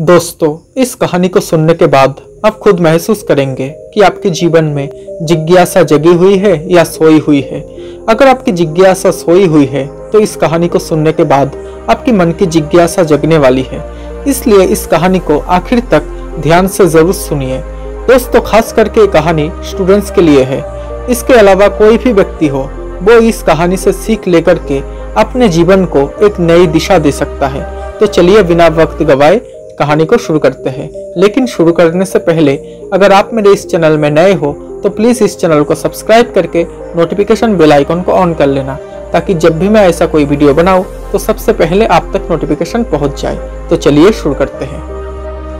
दोस्तों, इस कहानी को सुनने के बाद आप खुद महसूस करेंगे कि आपके जीवन में जिज्ञासा जगी हुई है या सोई हुई है। अगर आपकी जिज्ञासा सोई हुई है तो इस कहानी को सुनने के बाद आपकी मन की जिज्ञासा जगने वाली है। इसलिए इस कहानी को आखिर तक ध्यान से जरूर सुनिए। दोस्तों, खास करके ये कहानी स्टूडेंट्स के लिए है। इसके अलावा कोई भी व्यक्ति हो, वो इस कहानी से सीख लेकर के अपने जीवन को एक नई दिशा दे सकता है। तो चलिए बिना वक्त गवाए कहानी को शुरू करते हैं। लेकिन शुरू करने से पहले अगर आप मेरे इस चैनल में नए हो तो प्लीज इस चैनल को सब्सक्राइब करके नोटिफिकेशन बेल आइकन को ऑन कर लेना, ताकि जब भी मैं ऐसा कोई वीडियो बनाऊं तो सबसे पहले आप तक नोटिफिकेशन पहुंच जाए। तो चलिए शुरू करते हैं।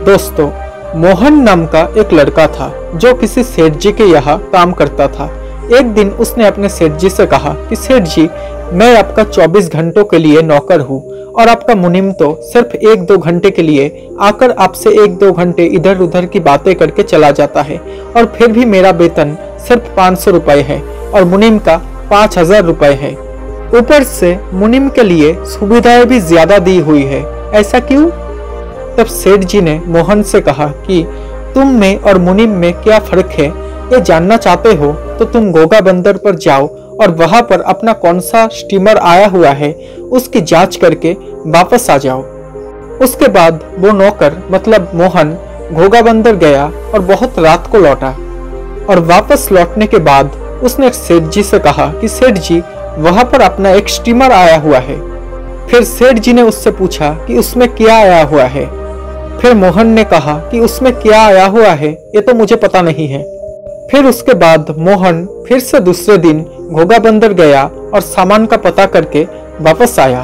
दोस्तों, मोहन नाम का एक लड़का था जो किसी सेठ जी के यहाँ काम करता था। एक दिन उसने अपने सेठ जी से कहा कि सेठ जी, मैं आपका 24 घंटों के लिए नौकर हूँ और आपका मुनीम तो सिर्फ 1-2 घंटे के लिए आकर आपसे 1-2 घंटे इधर उधर की बातें करके चला जाता है, और फिर भी मेरा वेतन सिर्फ 500 रुपए है और मुनीम का 5000 रुपए है। ऊपर से मुनीम के लिए सुविधाएं भी ज्यादा दी हुई है, ऐसा क्यों? तब सेठ जी ने मोहन से कहा कि तुम में और मुनीम में क्या फर्क है, ये जानना चाहते हो तो तुम गोगा बंदर पर जाओ और वहां पर अपना कौन सा स्टीमर आया हुआ है उसकी जांच करके वापस आ जाओ। उसके बाद वो नौकर मतलब मोहन घोगा बंदर गया और बहुत रात को लौटा, और वापस लौटने के बाद उसने सेठ जी से कहा कि सेठ जी, वहां पर अपना एक स्टीमर आया हुआ है। फिर सेठ जी ने उससे पूछा कि उसमें क्या आया हुआ है। फिर मोहन ने कहा कि उसमें क्या आया हुआ है ये तो मुझे पता नहीं है। फिर उसके बाद मोहन फिर से दूसरे दिन घोगा बंदर गया और सामान का पता करके वापस आया,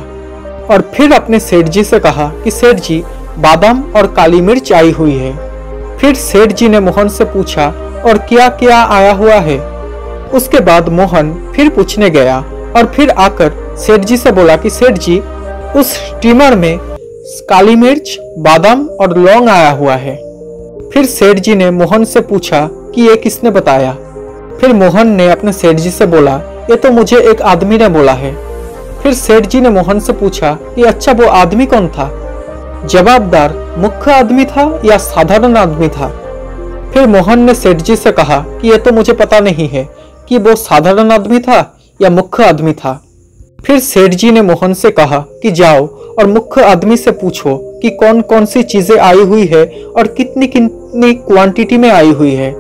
और फिर अपने सेठ जी से कहा कि सेठ जी, बादाम और काली मिर्च आई हुई है। फिर सेठ जी ने मोहन से पूछा और क्या क्या आया हुआ है। उसके बाद मोहन फिर पूछने गया और फिर आकर सेठ जी से बोला कि सेठ जी, उस स्टीमर में काली मिर्च, बादाम और लौंग आया हुआ है। फिर सेठ जी ने मोहन से पूछा कि ये किसने बताया। फिर मोहन ने अपने सेठ जी से बोला, ये तो मुझे एक आदमी ने बोला है। फिर सेठ जी ने मोहन से पूछा कि अच्छा, वो आदमी कौन था? जवाबदार मुख्य आदमी था या साधारण आदमी था? फिर मोहन ने सेठ जी से कहा कि ये तो मुझे पता नहीं है कि वो साधारण आदमी था या मुख्य आदमी था। फिर सेठ जी ने मोहन से कहा कि जाओ और मुख्य आदमी से पूछो कि कौन कौन सी चीजें आई हुई है और कितनी कितनी क्वांटिटी में आई हुई है।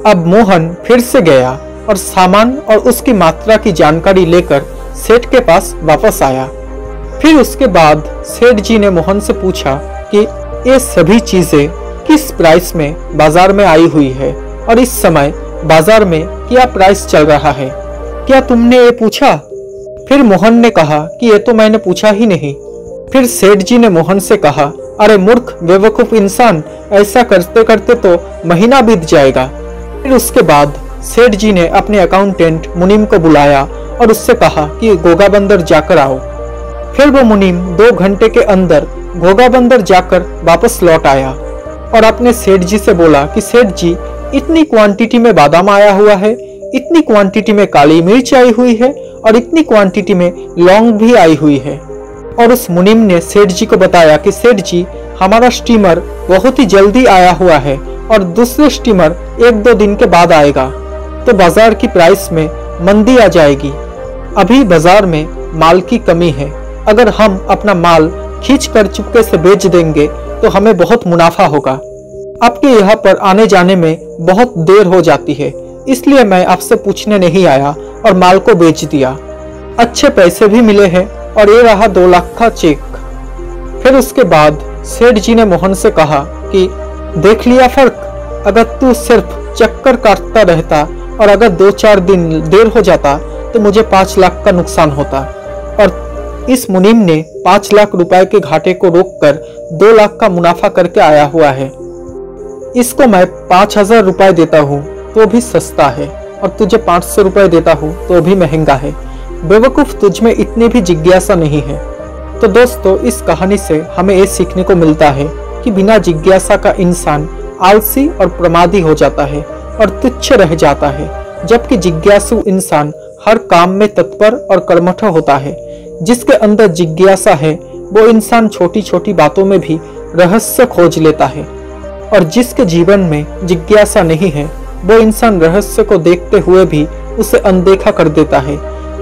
अब मोहन फिर से गया और सामान और उसकी मात्रा की जानकारी लेकर सेठ के पास वापस आया। फिर उसके बाद सेठ जी ने मोहन से पूछा कि ये सभी चीजें किस प्राइस में बाजार में आई हुई है और इस समय बाजार में क्या प्राइस चल रहा है, क्या तुमने ये पूछा? फिर मोहन ने कहा कि ये तो मैंने पूछा ही नहीं। फिर सेठ जी ने मोहन से कहा, अरे मूर्ख बेवकूफ इंसान, ऐसा करते करते तो महीना बीत जाएगा। फिर उसके बाद सेठ जी ने अपने अकाउंटेंट मुनीम को बुलाया और उससे कहा कि घोगा बंदर जाकर आओ। फिर वो मुनीम 2 घंटे के अंदर घोगा बंदर जाकर वापस लौट आया और अपने सेठ जी से बोला कि सेठ जी, इतनी क्वांटिटी में बादाम आया हुआ है, इतनी क्वांटिटी में काली मिर्च आई हुई है और इतनी क्वांटिटी में लौंग भी आई हुई है। और उस मुनीम ने सेठ जी को बताया कि सेठ जी, हमारा स्टीमर बहुत ही जल्दी आया हुआ है और दूसरे स्टीमर 1-2 दिन के बाद आएगा, तो बाजार की प्राइस में मंदी आ जाएगी। अभी बाजार में माल की कमी है, अगर हम अपना माल खींच कर चुपके से बेच देंगे तो हमें बहुत मुनाफा होगा। आपके यहाँ पर आने जाने में बहुत देर हो जाती है, इसलिए मैं आपसे पूछने नहीं आया और माल को बेच दिया। अच्छे पैसे भी मिले हैं और ये रहा 2 लाख का चेक। फिर उसके बाद सेठ जी ने मोहन से कहा कि देख लिया फर्क, अगर तू सिर्फ चक्कर काटता रहता और अगर 2-4 दिन देर हो जाता तो मुझे 5 लाख का नुकसान होता, और इस मुनीम ने 5 लाख रुपए के घाटे को रोककर 2 लाख का मुनाफा करके आया हुआ है। इसको मैं 5000 रुपए देता हूँ तो भी सस्ता है और तुझे 500 रुपए देता हूँ तो भी महंगा है। बेवकूफ, तुझ में इतनी भी जिज्ञासा नहीं है। तो दोस्तों, इस कहानी से हमें ये सीखने को मिलता है कि बिना जिज्ञासा का इंसान आलसी और प्रमादी हो जाता है और तुच्छ रह जाता है, जबकि जिज्ञासु इंसान हर काम में तत्पर और कर्मठ होता है। जिसके अंदर जिज्ञासा है वो इंसान छोटी छोटी बातों में भी रहस्य खोज लेता है। और जिसके जीवन में जिज्ञासा नहीं है वो इंसान रहस्य को देखते हुए भी उसे अनदेखा कर देता है।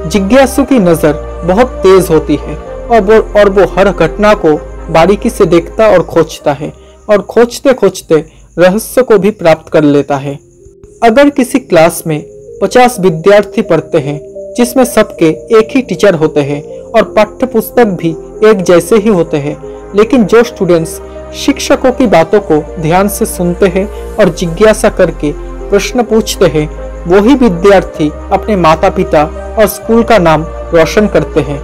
जिज्ञासु की नजर बहुत तेज होती है और वो हर घटना को बारीकी से देखता और खोजता है और खोजते खोजते रहस्य को भी प्राप्त कर लेता है। अगर किसी क्लास में 50 विद्यार्थी पढ़ते हैं जिसमें सबके एक ही टीचर होते हैं और पाठ्य पुस्तक भी एक जैसे ही होते हैं, लेकिन जो स्टूडेंट्स शिक्षकों की बातों को ध्यान से सुनते हैं और जिज्ञासा करके प्रश्न पूछते हैं, वही विद्यार्थी अपने माता पिता और स्कूल का नाम रोशन करते हैं।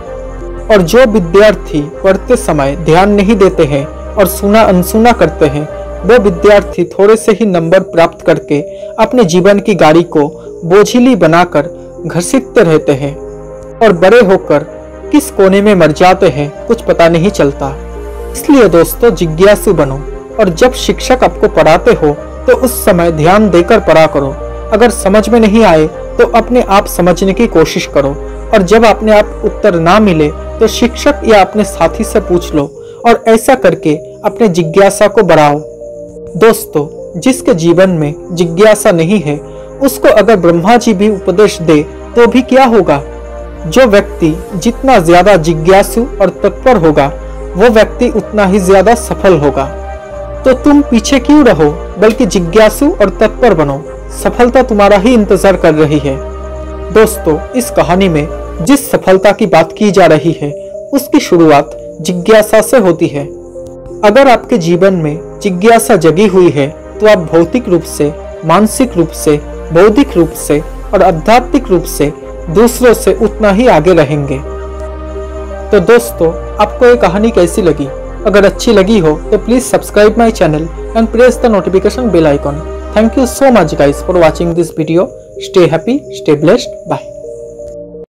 और जो विद्यार्थी पढ़ते समय ध्यान नहीं देते हैं और सुना अनसुना करते हैं, वो विद्यार्थी थोड़े से ही नंबर प्राप्त करके अपने जीवन की गाड़ी को बोझिली बनाकर घसीटते रहते हैं और बड़े होकर किस कोने में मर जाते हैं कुछ पता नहीं चलता। इसलिए दोस्तों, जिज्ञासु बनो और जब शिक्षक आपको पढ़ाते हो तो उस समय ध्यान देकर पढ़ा करो। अगर समझ में नहीं आए तो अपने आप समझने की कोशिश करो और जब अपने आप उत्तर ना मिले तो शिक्षक या अपने साथी से पूछ लो और ऐसा करके अपने जिज्ञासा को बढ़ाओ। दोस्तों, जिसके जीवन में जिज्ञासा नहीं है उसको अगर ब्रह्मा जी भी उपदेश दे तो भी क्या होगा। जो व्यक्ति जितना ज्यादा जिज्ञासु और तत्पर होगा वो व्यक्ति उतना ही ज्यादा सफल होगा। तो तुम पीछे क्यों रहो, बल्कि जिज्ञासु और तत्पर बनो। सफलता तुम्हारा ही इंतजार कर रही है। दोस्तों, इस कहानी में जिस सफलता की बात की जा रही है उसकी शुरुआत जिज्ञासा से होती है। अगर आपके जीवन में जिज्ञासा जगी हुई है तो आप भौतिक रूप से, मानसिक रूप से, बौद्धिक रूप से और आध्यात्मिक रूप से दूसरों से उतना ही आगे रहेंगे। तो दोस्तों, आपको ये कहानी कैसी लगी? अगर अच्छी लगी हो तो please subscribe my channel and press the notification bell icon. Thank you so much guys for watching this video. Stay happy, stay blessed. Bye.